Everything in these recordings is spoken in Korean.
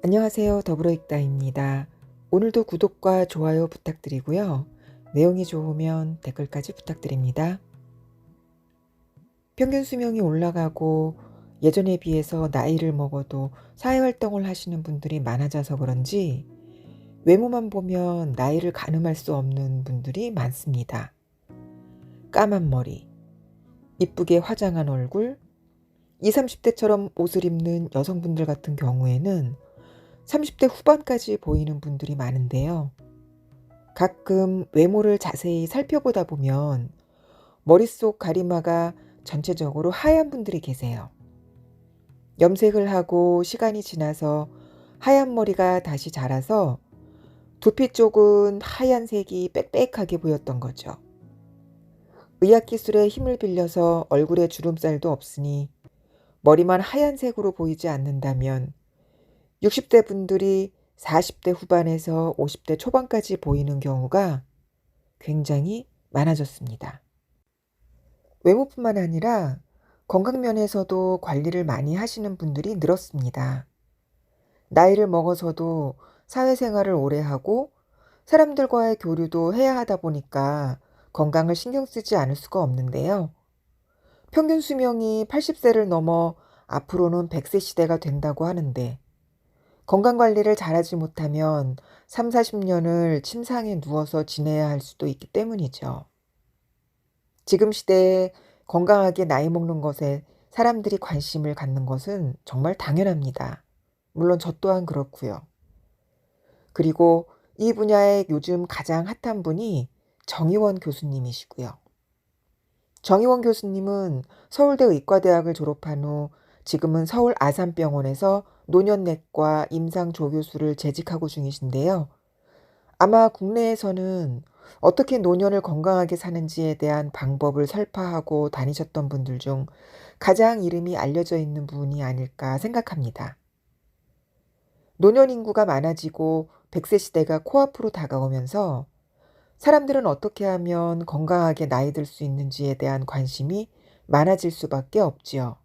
안녕하세요. 더불어익다입니다. 오늘도 구독과 좋아요 부탁드리고요. 내용이 좋으면 댓글까지 부탁드립니다. 평균 수명이 올라가고 예전에 비해서 나이를 먹어도 사회활동을 하시는 분들이 많아져서 그런지 외모만 보면 나이를 가늠할 수 없는 분들이 많습니다. 까만 머리, 이쁘게 화장한 얼굴, 20, 30대처럼 옷을 입는 여성분들 같은 경우에는 30대 후반까지 보이는 분들이 많은데요. 가끔 외모를 자세히 살펴보다 보면 머릿속 가리마가 전체적으로 하얀 분들이 계세요. 염색을 하고 시간이 지나서 하얀 머리가 다시 자라서 두피 쪽은 하얀색이 빽빽하게 보였던 거죠. 의학기술의 힘을 빌려서 얼굴에 주름살도 없으니 머리만 하얀색으로 보이지 않는다면 60대 분들이 40대 후반에서 50대 초반까지 보이는 경우가 굉장히 많아졌습니다. 외모뿐만 아니라 건강 면에서도 관리를 많이 하시는 분들이 늘었습니다. 나이를 먹어서도 사회생활을 오래 하고 사람들과의 교류도 해야 하다 보니까 건강을 신경 쓰지 않을 수가 없는데요. 평균 수명이 80세를 넘어 앞으로는 100세 시대가 된다고 하는데 건강관리를 잘하지 못하면 3, 40년을 침상에 누워서 지내야 할 수도 있기 때문이죠. 지금 시대에 건강하게 나이 먹는 것에 사람들이 관심을 갖는 것은 정말 당연합니다. 물론 저 또한 그렇고요. 그리고 이 분야에 요즘 가장 핫한 분이 정의원 교수님이시고요. 정의원 교수님은 서울대 의과대학을 졸업한 후 지금은 서울 아산병원에서 노년내과 임상조교수를 재직하고 중이신데요. 아마 국내에서는 어떻게 노년을 건강하게 사는지에 대한 방법을 설파하고 다니셨던 분들 중 가장 이름이 알려져 있는 분이 아닐까 생각합니다. 노년 인구가 많아지고 100세 시대가 코앞으로 다가오면서 사람들은 어떻게 하면 건강하게 나이 들 수 있는지에 대한 관심이 많아질 수밖에 없지요.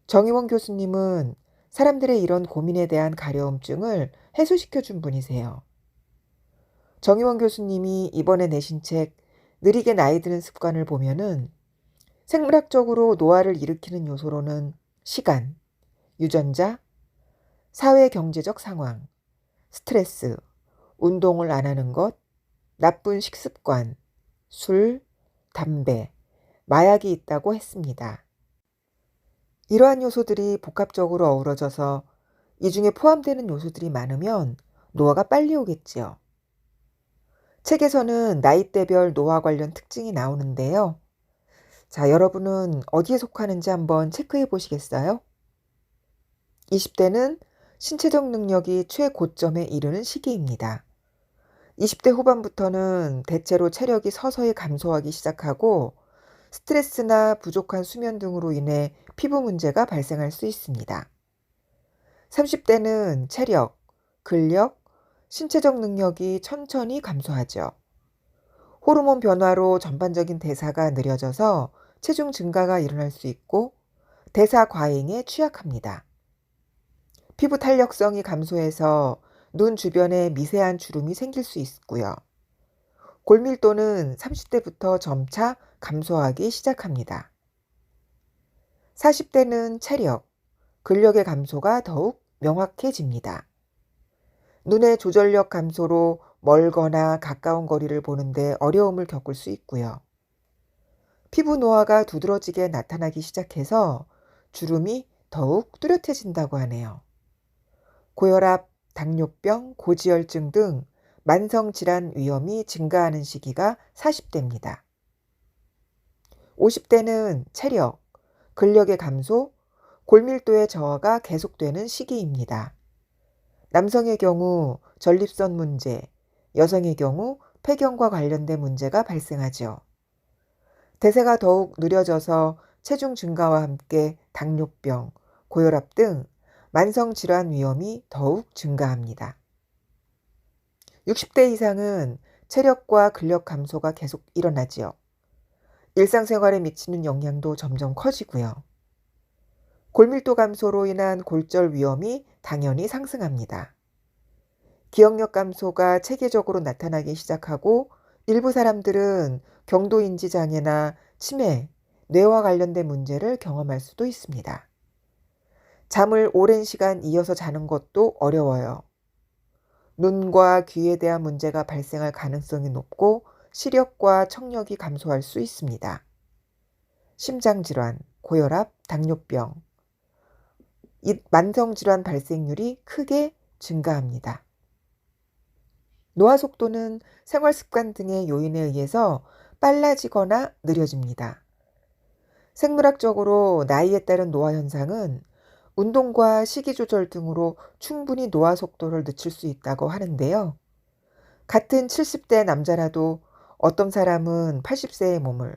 정의원 교수님은 사람들의 이런 고민에 대한 가려움증을 해소시켜 준 분이세요. 정의원 교수님이 이번에 내신 책 느리게 나이 드는 습관을 보면은 생물학적으로 노화를 일으키는 요소로는 시간, 유전자, 사회 경제적 상황, 스트레스, 운동을 안 하는 것, 나쁜 식습관, 술, 담배, 마약이 있다고 했습니다. 이러한 요소들이 복합적으로 어우러져서 이 중에 포함되는 요소들이 많으면 노화가 빨리 오겠지요. 책에서는 나이대별 노화 관련 특징이 나오는데요. 자, 여러분은 어디에 속하는지 한번 체크해 보시겠어요? 20대는 신체적 능력이 최고점에 이르는 시기입니다. 20대 후반부터는 대체로 체력이 서서히 감소하기 시작하고 스트레스나 부족한 수면 등으로 인해 피부 문제가 발생할 수 있습니다. 30대는 체력, 근력, 신체적 능력이 천천히 감소하죠. 호르몬 변화로 전반적인 대사가 느려져서 체중 증가가 일어날 수 있고 대사 과잉에 취약합니다. 피부 탄력성이 감소해서 눈 주변에 미세한 주름이 생길 수 있고요. 골밀도는 30대부터 점차 감소하기 시작합니다. 40대는 체력, 근력의 감소가 더욱 명확해집니다. 눈의 조절력 감소로 멀거나 가까운 거리를 보는데 어려움을 겪을 수 있고요. 피부 노화가 두드러지게 나타나기 시작해서 주름이 더욱 뚜렷해진다고 하네요. 고혈압, 당뇨병, 고지혈증 등 만성질환 위험이 증가하는 시기가 40대입니다. 50대는 체력, 근력의 감소, 골밀도의 저하가 계속되는 시기입니다. 남성의 경우 전립선 문제, 여성의 경우 폐경과 관련된 문제가 발생하죠. 대사가 더욱 느려져서 체중 증가와 함께 당뇨병, 고혈압 등 만성질환 위험이 더욱 증가합니다. 60대 이상은 체력과 근력 감소가 계속 일어나지요. 일상생활에 미치는 영향도 점점 커지고요. 골밀도 감소로 인한 골절 위험이 당연히 상승합니다. 기억력 감소가 체계적으로 나타나기 시작하고 일부 사람들은 경도인지 장애나 치매, 뇌와 관련된 문제를 경험할 수도 있습니다. 잠을 오랜 시간 이어서 자는 것도 어려워요. 눈과 귀에 대한 문제가 발생할 가능성이 높고 시력과 청력이 감소할 수 있습니다. 심장질환, 고혈압, 당뇨병, 이 만성질환 발생률이 크게 증가합니다. 노화 속도는 생활 습관 등의 요인에 의해서 빨라지거나 느려집니다. 생물학적으로 나이에 따른 노화 현상은 운동과 식이 조절 등으로 충분히 노화 속도를 늦출 수 있다고 하는데요. 같은 70대 남자라도 어떤 사람은 80세의 몸을,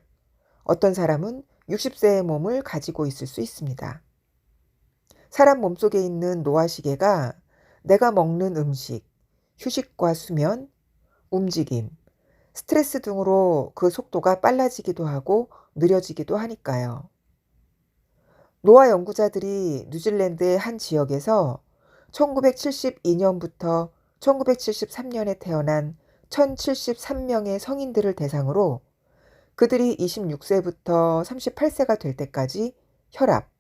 어떤 사람은 60세의 몸을 가지고 있을 수 있습니다. 사람 몸속에 있는 노화 시계가 내가 먹는 음식, 휴식과 수면, 움직임, 스트레스 등으로 그 속도가 빨라지기도 하고 느려지기도 하니까요. 노화 연구자들이 뉴질랜드의 한 지역에서 1972년부터 1973년에 태어난 1073명의 성인들을 대상으로 그들이 26세부터 38세가 될 때까지 혈압,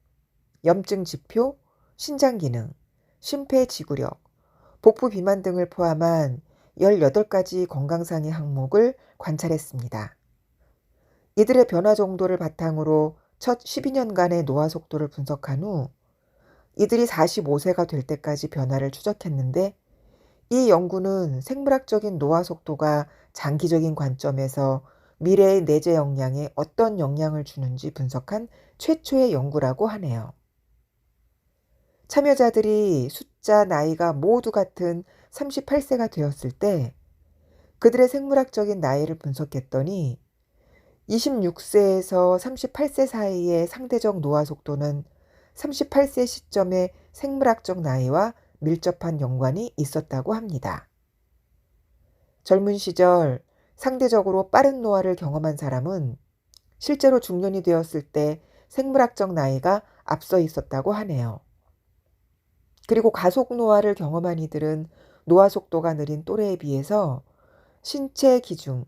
염증 지표, 신장 기능, 심폐지구력, 복부 비만 등을 포함한 18가지 건강상의 항목을 관찰했습니다. 이들의 변화 정도를 바탕으로 첫 12년간의 노화 속도를 분석한 후 이들이 45세가 될 때까지 변화를 추적했는데 이 연구는 생물학적인 노화 속도가 장기적인 관점에서 미래의 뇌재 역량에 어떤 영향을 주는지 분석한 최초의 연구라고 하네요. 참여자들이 숫자 나이가 모두 같은 38세가 되었을 때 그들의 생물학적인 나이를 분석했더니 26세에서 38세 사이의 상대적 노화 속도는 38세 시점의 생물학적 나이와 밀접한 연관이 있었다고 합니다. 젊은 시절 상대적으로 빠른 노화를 경험한 사람은 실제로 중년이 되었을 때 생물학적 나이가 앞서 있었다고 하네요. 그리고 가속 노화를 경험한 이들은 노화 속도가 느린 또래에 비해서 신체 기중,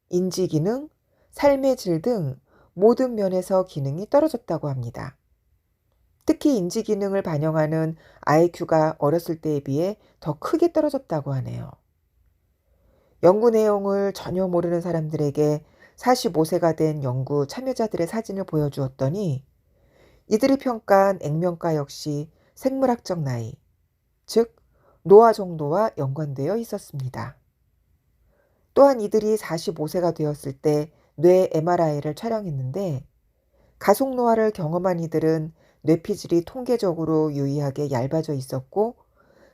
인지 기능, 삶의 질 등 모든 면에서 기능이 떨어졌다고 합니다. 특히 인지 기능을 반영하는 IQ가 어렸을 때에 비해 더 크게 떨어졌다고 하네요. 연구 내용을 전혀 모르는 사람들에게 45세가 된 연구 참여자들의 사진을 보여주었더니 이들이 평가한 액면가 역시 생물학적 나이, 즉 노화 정도와 연관되어 있었습니다. 또한 이들이 45세가 되었을 때 뇌 MRI를 촬영했는데 가속 노화를 경험한 이들은 뇌피질이 통계적으로 유의하게 얇아져 있었고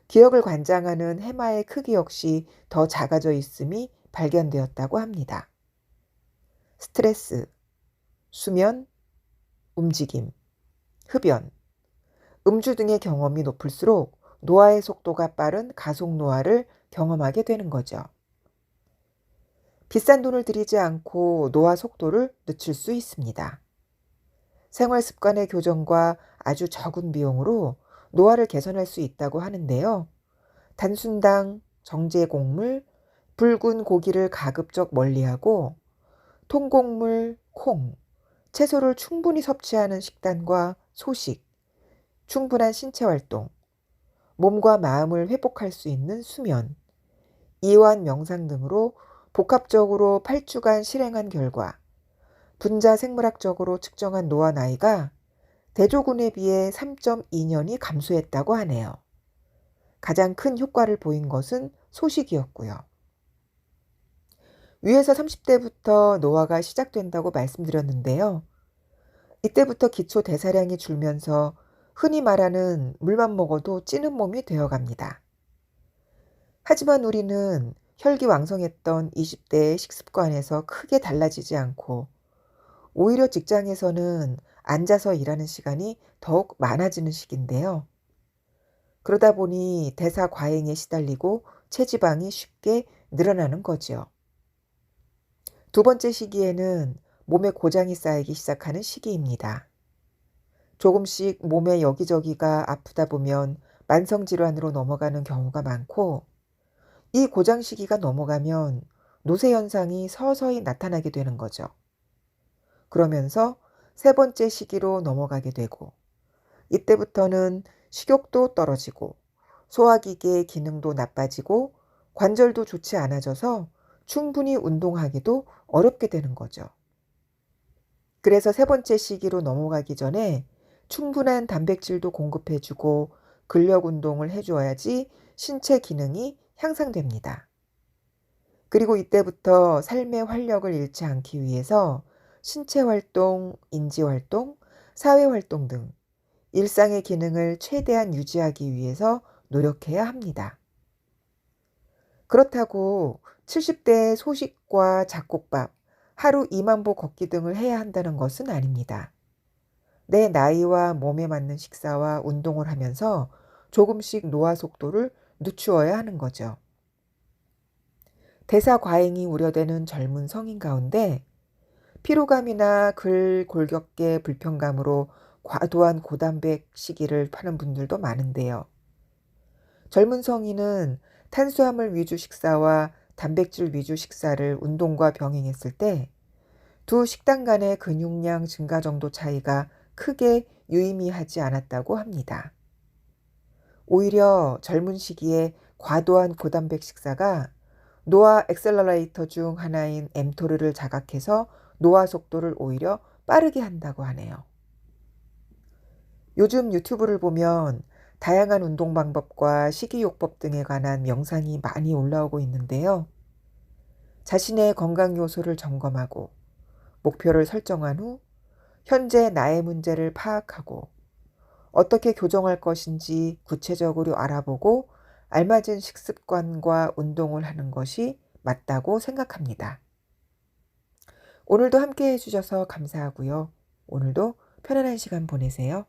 기억을 관장하는 해마의 크기 역시 더 작아져 있음이 발견되었다고 합니다. 스트레스, 수면, 움직임, 흡연, 음주 등의 경험이 높을수록 노화의 속도가 빠른 가속 노화를 경험하게 되는 거죠. 비싼 돈을 들이지 않고 노화 속도를 늦출 수 있습니다. 생활 습관의 교정과 아주 적은 비용으로 노화를 개선할 수 있다고 하는데요. 단순당, 정제곡물, 붉은 고기를 가급적 멀리하고 통곡물, 콩, 채소를 충분히 섭취하는 식단과 소식, 충분한 신체 활동, 몸과 마음을 회복할 수 있는 수면, 이완 명상 등으로 복합적으로 8주간 실행한 결과 분자 생물학적으로 측정한 노화 나이가 대조군에 비해 3.2년이 감소했다고 하네요. 가장 큰 효과를 보인 것은 소식이었고요. 위에서 30대부터 노화가 시작된다고 말씀드렸는데요. 이때부터 기초 대사량이 줄면서 흔히 말하는 물만 먹어도 찌는 몸이 되어갑니다. 하지만 우리는 혈기왕성했던 20대의 식습관에서 크게 달라지지 않고 오히려 직장에서는 앉아서 일하는 시간이 더욱 많아지는 시기인데요. 그러다 보니 대사 과잉에 시달리고 체지방이 쉽게 늘어나는 거지요. 두 번째 시기에는 몸에 고장이 쌓이기 시작하는 시기입니다. 조금씩 몸의 여기저기가 아프다 보면 만성 질환으로 넘어가는 경우가 많고, 이 고장 시기가 넘어가면 노쇠 현상이 서서히 나타나게 되는 거죠. 그러면서 세 번째 시기로 넘어가게 되고, 이때부터는 식욕도 떨어지고 소화기계의 기능도 나빠지고 관절도 좋지 않아져서 충분히 운동하기도 어렵게 되는 거죠. 그래서 세 번째 시기로 넘어가기 전에 충분한 단백질도 공급해 주고 근력 운동을 해 줘야지 신체 기능이 향상됩니다. 그리고 이때부터 삶의 활력을 잃지 않기 위해서 신체 활동, 인지 활동, 사회 활동 등 일상의 기능을 최대한 유지하기 위해서 노력해야 합니다. 그렇다고 70대에 소식과 잡곡밥, 하루 2만 보 걷기 등을 해야 한다는 것은 아닙니다. 내 나이와 몸에 맞는 식사와 운동을 하면서 조금씩 노화 속도를 늦추어야 하는 거죠. 대사 과잉이 우려되는 젊은 성인 가운데 피로감이나 골격계 불편감으로 과도한 고단백 시기를 하는 분들도 많은데요. 젊은 성인은 탄수화물 위주 식사와 단백질 위주 식사를 운동과 병행했을 때 두 식단 간의 근육량 증가 정도 차이가 크게 유의미하지 않았다고 합니다. 오히려 젊은 시기에 과도한 고단백 식사가 노화 액셀러레이터 중 하나인 엠토르를 자각해서 노화 속도를 오히려 빠르게 한다고 하네요. 요즘 유튜브를 보면 다양한 운동 방법과 식이요법 등에 관한 영상이 많이 올라오고 있는데요. 자신의 건강 요소를 점검하고 목표를 설정한 후 현재 나의 문제를 파악하고 어떻게 교정할 것인지 구체적으로 알아보고 알맞은 식습관과 운동을 하는 것이 맞다고 생각합니다. 오늘도 함께 해주셔서 감사하고요. 오늘도 편안한 시간 보내세요.